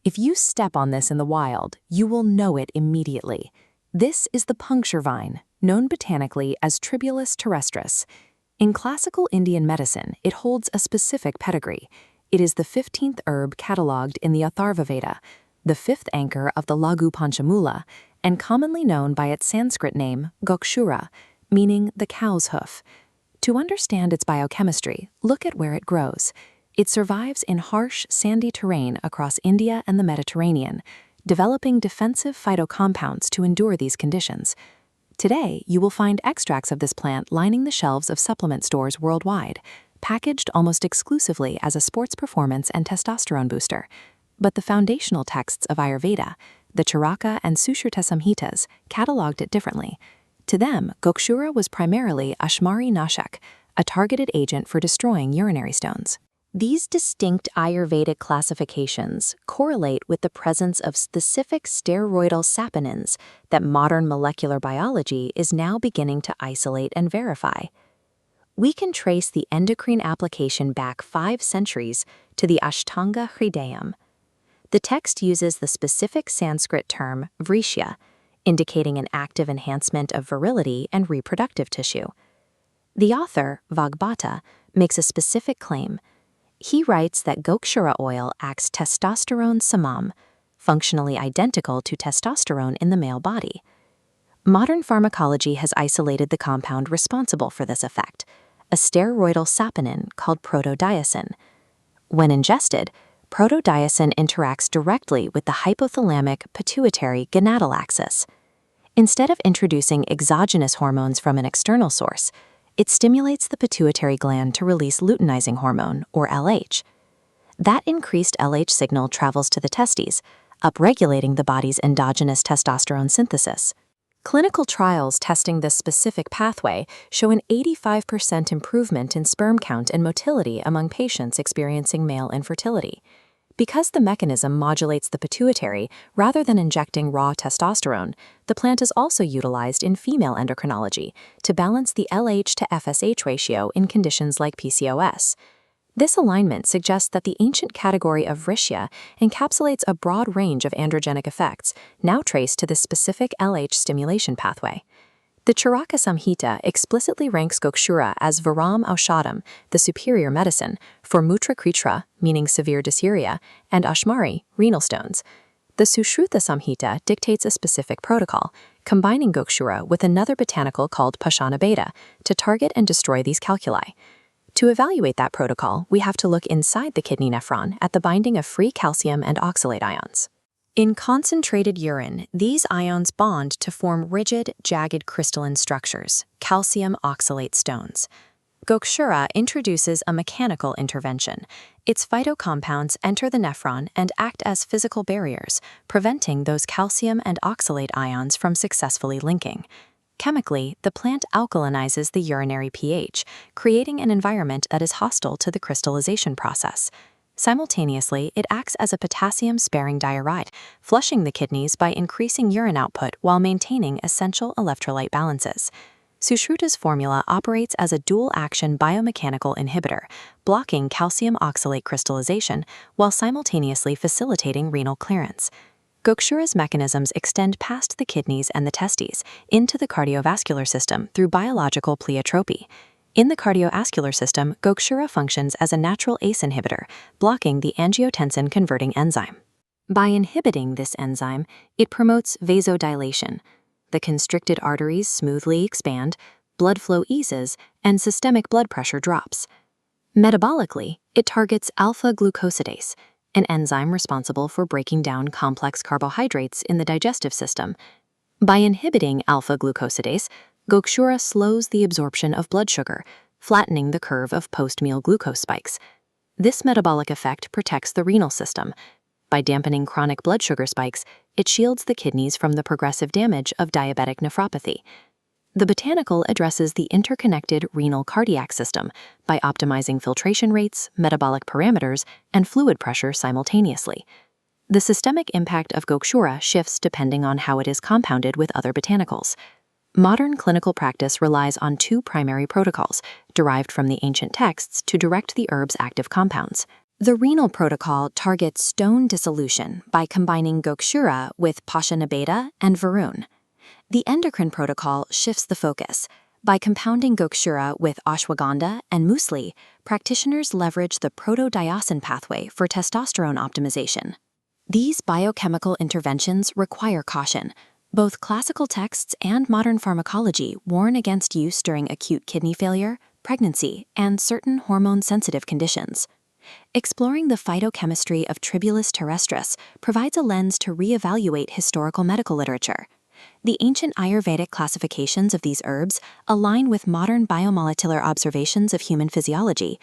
If you step on this in the wild, you will know it immediately. This is the puncture vine, known botanically as Tribulus Terrestris. In classical Indian medicine, it holds a specific pedigree. It is the 15th herb catalogued in the Atharvaveda, the 5th anchor of the Lagu Panchamula, and commonly known by its Sanskrit name, Gokshura, meaning the cow's hoof. To understand its biochemistry, look at where it grows. It survives in harsh, sandy terrain across India and the Mediterranean, developing defensive phytocompounds to endure these conditions. Today, you will find extracts of this plant lining the shelves of supplement stores worldwide, packaged almost exclusively as a sports performance and testosterone booster. But the foundational texts of Ayurveda, the Charaka and Sushruta Samhitas, cataloged it differently. To them, Gokshura was primarily Ashmari Nashak, a targeted agent for destroying urinary stones. These distinct Ayurvedic classifications correlate with the presence of specific steroidal saponins that modern molecular biology is now beginning to isolate and verify. We can trace the endocrine application back 5 centuries to the Ashtanga Hridayam. The text uses the specific Sanskrit term vrishya, indicating an active enhancement of virility and reproductive tissue. The author, Vagbhata, makes a specific claim. He writes that Gokshura oil acts testosterone samam, functionally identical to testosterone in the male body. Modern pharmacology has isolated the compound responsible for this effect, a steroidal saponin called Protodioscin. When ingested, Protodioscin interacts directly with the hypothalamic pituitary gonadal axis. Instead of introducing exogenous hormones from an external source, it stimulates the pituitary gland to release luteinizing hormone, or LH. That increased LH signal travels to the testes, upregulating the body's endogenous testosterone synthesis. Clinical trials testing this specific pathway show an 85% improvement in sperm count and motility among patients experiencing male infertility. Because the mechanism modulates the pituitary rather than injecting raw testosterone, the plant is also utilized in female endocrinology to balance the LH to FSH ratio in conditions like PCOS. This alignment suggests that the ancient category of vrishya encapsulates a broad range of androgenic effects, now traced to this specific LH stimulation pathway. The Charaka Samhita explicitly ranks Gokshura as Varam Aushadam, the superior medicine, for Mutrakritra, meaning severe dysuria, and Ashmari, renal stones. The Sushruta Samhita dictates a specific protocol, combining Gokshura with another botanical called Pashanabheda to target and destroy these calculi. To evaluate that protocol, we have to look inside the kidney nephron at the binding of free calcium and oxalate ions. In concentrated urine, these ions bond to form rigid, jagged crystalline structures, calcium oxalate stones. Gokshura introduces a mechanical intervention. Its phytocompounds enter the nephron and act as physical barriers, preventing those calcium and oxalate ions from successfully linking. Chemically, the plant alkalinizes the urinary pH, creating an environment that is hostile to the crystallization process. Simultaneously, it acts as a potassium-sparing diuretic, flushing the kidneys by increasing urine output while maintaining essential electrolyte balances. Sushruta's formula operates as a dual-action biomechanical inhibitor, blocking calcium oxalate crystallization while simultaneously facilitating renal clearance. Gokshura's mechanisms extend past the kidneys and the testes into the cardiovascular system through biological pleiotropy. In the cardiovascular system, Gokshura functions as a natural ACE inhibitor, blocking the angiotensin-converting enzyme. By inhibiting this enzyme, it promotes vasodilation. The constricted arteries smoothly expand, blood flow eases, and systemic blood pressure drops. Metabolically, it targets alpha-glucosidase, an enzyme responsible for breaking down complex carbohydrates in the digestive system. By inhibiting alpha-glucosidase, Gokshura slows the absorption of blood sugar, flattening the curve of post-meal glucose spikes. This metabolic effect protects the renal system. By dampening chronic blood sugar spikes, it shields the kidneys from the progressive damage of diabetic nephropathy. The botanical addresses the interconnected renal cardiac system by optimizing filtration rates, metabolic parameters, and fluid pressure simultaneously. The systemic impact of Gokshura shifts depending on how it is compounded with other botanicals. Modern clinical practice relies on 2 primary protocols, derived from the ancient texts, to direct the herb's active compounds. The renal protocol targets stone dissolution by combining Gokshura with Pashanabeta and Varun. The endocrine protocol shifts the focus. By compounding Gokshura with ashwagandha and muesli, practitioners leverage the Protodioscin pathway for testosterone optimization. These biochemical interventions require caution. Both classical texts and modern pharmacology warn against use during acute kidney failure, pregnancy, and certain hormone-sensitive conditions. Exploring the phytochemistry of Tribulus terrestris provides a lens to reevaluate historical medical literature. The ancient Ayurvedic classifications of these herbs align with modern biomolecular observations of human physiology,